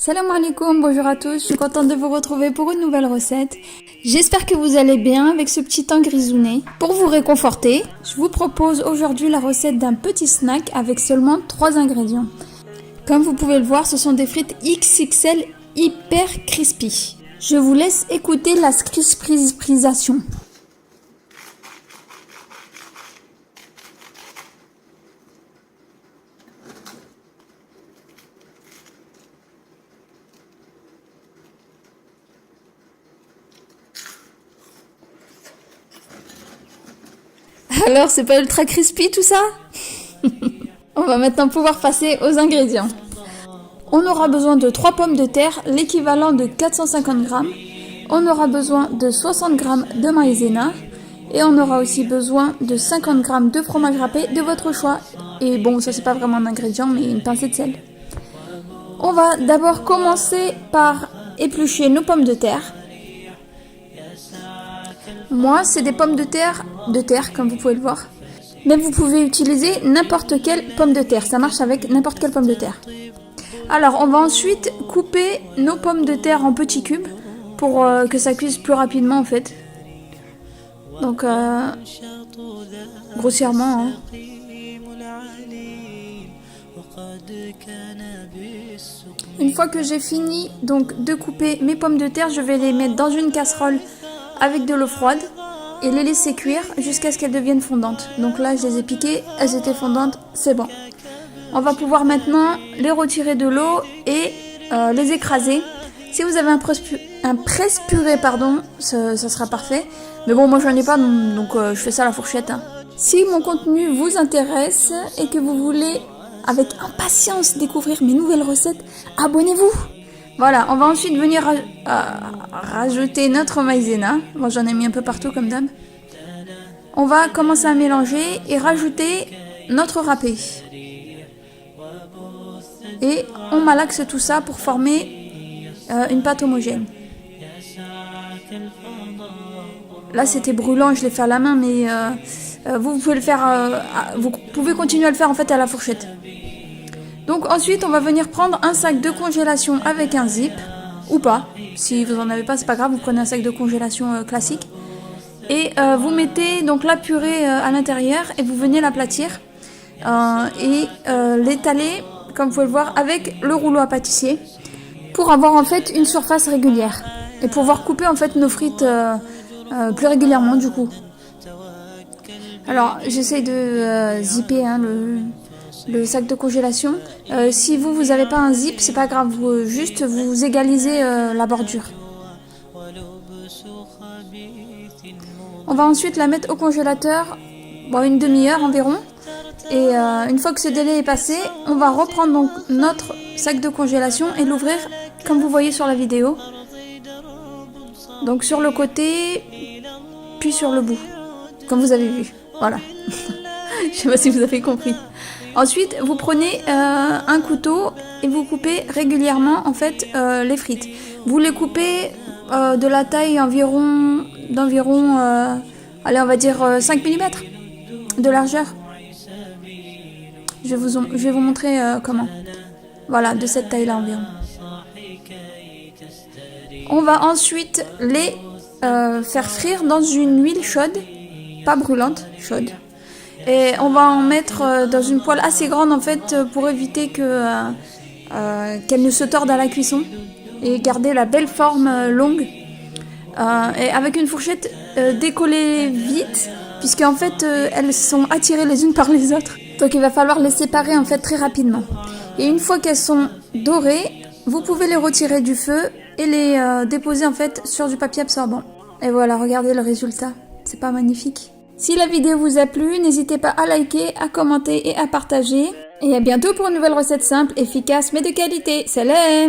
Salam alaikum, bonjour à tous, je suis contente de vous retrouver pour une nouvelle recette. J'espère que vous allez bien avec ce petit temps grisounet. Pour vous réconforter, je vous propose aujourd'hui la recette d'un petit snack avec seulement 3 ingrédients. Comme vous pouvez le voir, ce sont des frites XXL hyper crispy. Je vous laisse écouter la crisprisation. Alors, c'est pas ultra crispy tout ça? On va maintenant pouvoir passer aux ingrédients. On aura besoin de 3 pommes de terre, l'équivalent de 450 g. On aura besoin de 60 g de maïzena. Et on aura aussi besoin de 50 g de fromage râpé de votre choix. Et bon, ça c'est pas vraiment un ingrédient, mais une pincée de sel. On va d'abord commencer par éplucher nos pommes de terre. Moi, c'est des pommes de terre comme vous pouvez le voir. Mais vous pouvez utiliser n'importe quelle pomme de terre. Ça marche avec n'importe quelle pomme de terre. Alors, on va ensuite couper nos pommes de terre en petits cubes pour que ça cuise plus rapidement en fait. Donc, grossièrement. Hein. Une fois que j'ai fini donc de couper mes pommes de terre, je vais les mettre dans une casserole avec de l'eau froide et les laisser cuire jusqu'à ce qu'elles deviennent fondantes. Donc là, je les ai piquées, elles étaient fondantes, c'est bon. On va pouvoir maintenant les retirer de l'eau et les écraser. Si vous avez un presse-purée, ça sera parfait. Mais bon, moi j'en ai pas, donc je fais ça à la fourchette. Hein. Si mon contenu vous intéresse et que vous voulez avec impatience découvrir mes nouvelles recettes, abonnez-vous. Voilà, on va ensuite venir rajouter notre maïzena. Moi j'en ai mis un peu partout comme d'hab. On va commencer à mélanger et rajouter notre râpé. Et on malaxe tout ça pour former une pâte homogène. Là c'était brûlant, je l'ai fait à la main, mais vous pouvez le faire, vous pouvez continuer à le faire en fait à la fourchette. Donc ensuite on va venir prendre un sac de congélation avec un zip, ou pas, si vous en avez pas c'est pas grave, vous prenez un sac de congélation classique. Et vous mettez donc la purée à l'intérieur et vous venez l'aplatir et l'étaler, comme vous pouvez le voir, avec le rouleau à pâtissier pour avoir en fait une surface régulière et pouvoir couper en fait nos frites plus régulièrement du coup. Alors j'essaye de zipper le sac de congélation. Si vous n'avez pas un zip, c'est pas grave, juste vous égalisez la bordure. On va ensuite la mettre au congélateur, une demi-heure environ. Et une fois que ce délai est passé, on va reprendre donc notre sac de congélation et l'ouvrir comme vous voyez sur la vidéo. Donc sur le côté, puis sur le bout, comme vous avez vu. Voilà. Je sais pas si vous avez compris. Ensuite, vous prenez un couteau et vous coupez régulièrement en fait les frites. Vous les coupez de la taille d'environ, allez on va dire 5 mm de largeur. Je vais vous montrer comment. Voilà, de cette taille là environ. On va ensuite les faire frire dans une huile chaude, pas brûlante, chaude. Et on va en mettre dans une poêle assez grande en fait pour éviter qu'elle ne se torde à la cuisson et garder la belle forme longue. Et avec une fourchette décoller vite puisque en fait elles sont attirées les unes par les autres. Donc il va falloir les séparer en fait très rapidement. Et une fois qu'elles sont dorées, vous pouvez les retirer du feu et les déposer en fait sur du papier absorbant. Et voilà, regardez le résultat. C'est pas magnifique? Si la vidéo vous a plu, n'hésitez pas à liker, à commenter et à partager. Et à bientôt pour une nouvelle recette simple, efficace mais de qualité. Salam!